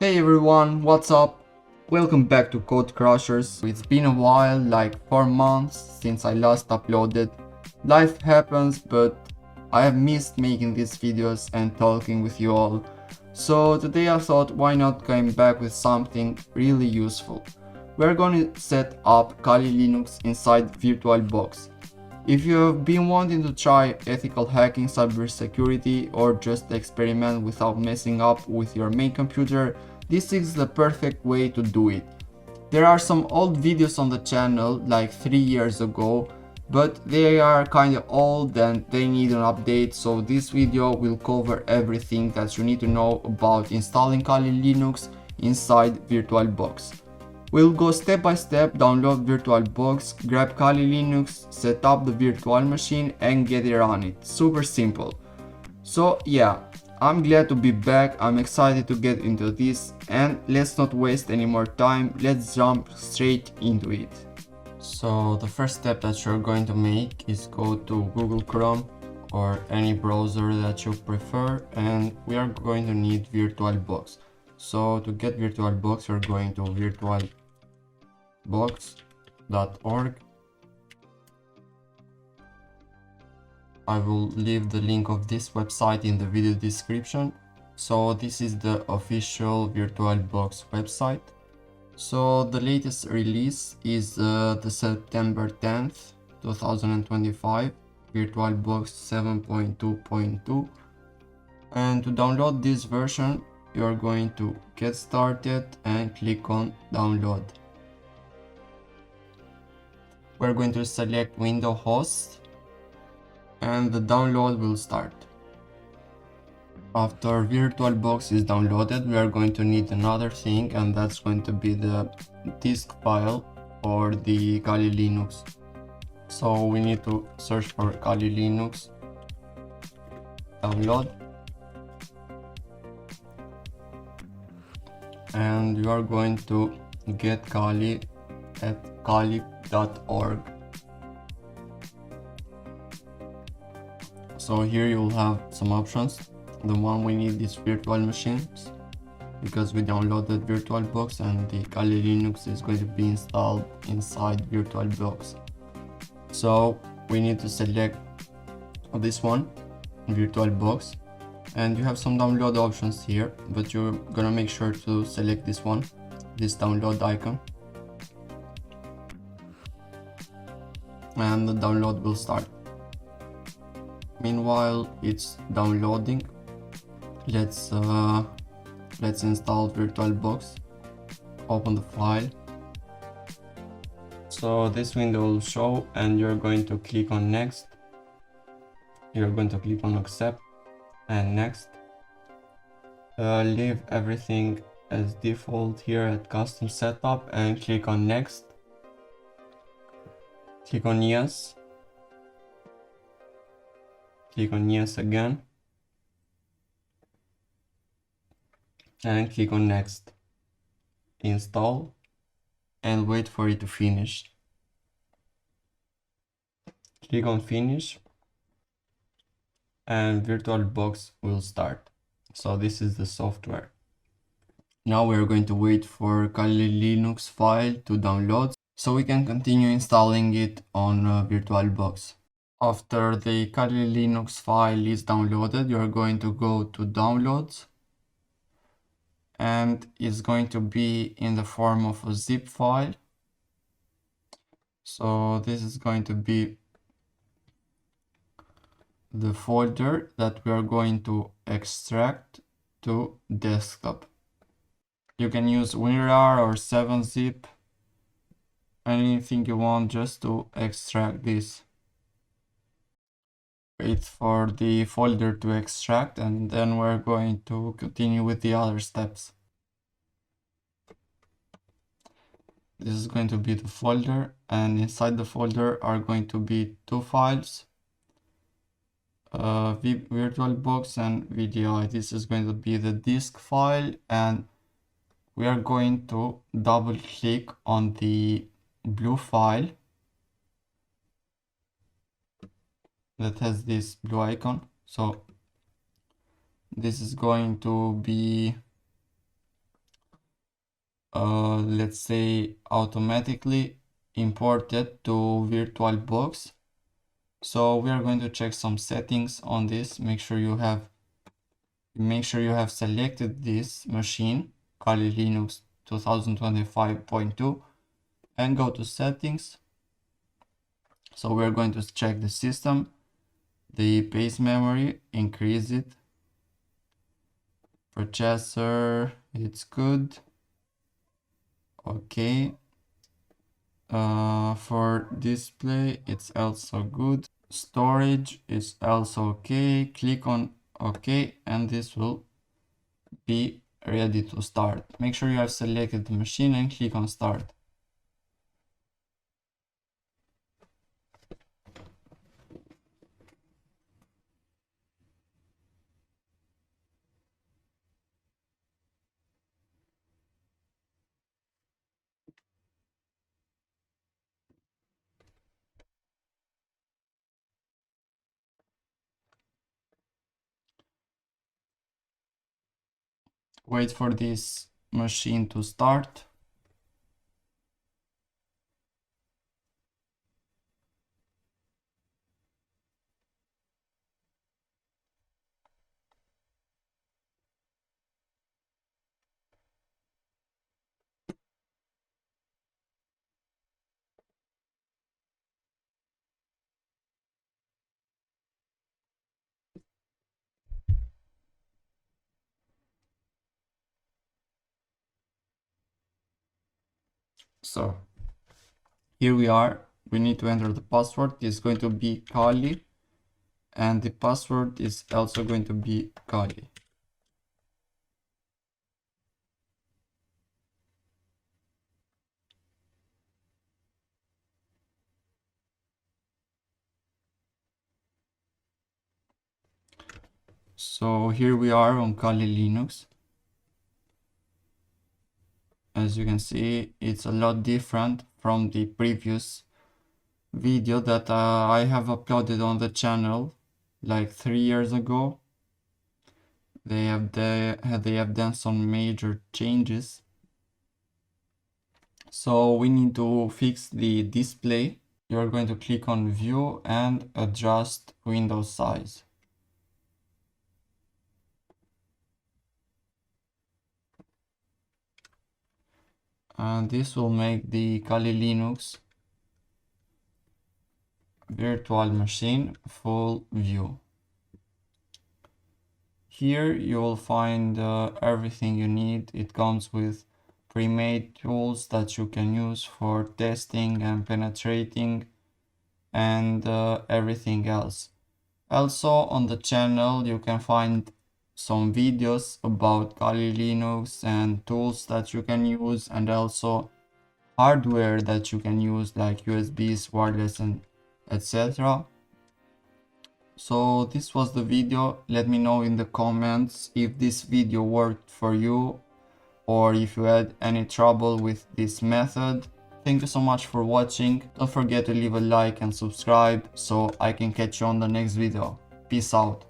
Hey everyone, what's up? Welcome back to Code Crushers. It's been a while, like 4 months since I last uploaded. Life happens, but I have missed making these videos and talking with you all. So today I thought, why not come back with something really useful. We're going to set up Kali Linux inside VirtualBox. If you have been wanting to try ethical hacking, cybersecurity, or just experiment without messing up with your main computer, this is the perfect way to do it. There are some old videos on the channel like 3 years ago, but they are kinda old and they need an update, so this video will cover everything that you need to know about installing Kali Linux inside VirtualBox. We'll go step by step, download VirtualBox, grab Kali Linux, set up the virtual machine and get it on it. Super simple. So yeah, I'm glad to be back, I'm excited to get into this, and let's not waste any more time, let's jump straight into it. So the first step that you're going to make is go to Google Chrome or any browser that you prefer, and we are going to need VirtualBox. So to get VirtualBox, you're going to virtualbox.org. I will leave the link of this website in the video description. So this is the official VirtualBox website. So the latest release is the September 10th, 2025, VirtualBox 7.2.2. And to download this version, you are going to get started and click on download. We're going to select Windows host and the download will start. After VirtualBox is downloaded, we are going to need another thing, and that's going to be the disk file for the Kali Linux. So we need to search for Kali Linux, download, and you are going to get Kali at kali.org. So here you will have some options. The one we need is virtual machines, because we downloaded VirtualBox and the Kali Linux is going to be installed inside VirtualBox. So we need to select this one, VirtualBox, and you have some download options here, but you're gonna make sure to select this one, this download icon, and the download will start. Meanwhile it's downloading, let's install VirtualBox. Open the file. So this window will show and you're going to click on next. You're going to click on accept and next. Leave everything as default here at custom setup and click on next. Click on yes. Click on yes again. And click on next. Install and wait for it to finish. Click on finish and VirtualBox will start. So this is the software. Now we're going to wait for Kali Linux file to download so we can continue installing it on VirtualBox. After the Kali Linux file is downloaded, you're going to go to downloads, and it's going to be in the form of a zip file. So this is going to be the folder that we are going to extract to desktop. You can use WinRAR or 7-zip, anything you want just to extract this. Wait for the folder to extract and then we're going to continue with the other steps. This is going to be the folder, and inside the folder are going to be two files, VirtualBox and VDI. This is going to be the disk file, and we are going to double click on the blue file that has this blue icon. So this is going to be let's say automatically imported to VirtualBox. So we are going to check some settings on this. Make sure you have selected this machine, Kali Linux 2025.2, and go to settings. So we're going to check the system, the base memory, increase it, processor, it's good, okay. For display, it's also good, storage is also okay. Click on OK, and this will be ready to start. Make sure you have selected the machine and click on start. Wait for this machine to start. So here we are. We need to enter the password. It's going to be Kali, and the password is also going to be Kali. So here we are on Kali Linux. As you can see, it's a lot different from the previous video that I have uploaded on the channel like 3 years ago. They have done some major changes. So we need to fix the display. You're going to click on view and adjust window size. And this will make the Kali Linux virtual machine full view. Here you will find everything you need. It comes with pre-made tools that you can use for testing and penetrating and everything else. Also on the channel you can find some videos about Kali Linux and tools that you can use, and also hardware that you can use like USBs, wireless, and etc. So this was the video. Let me know in the comments if this video worked for you or if you had any trouble with this method. Thank you so much for watching. Don't forget to leave a like and subscribe so I can catch you on the next video. Peace out.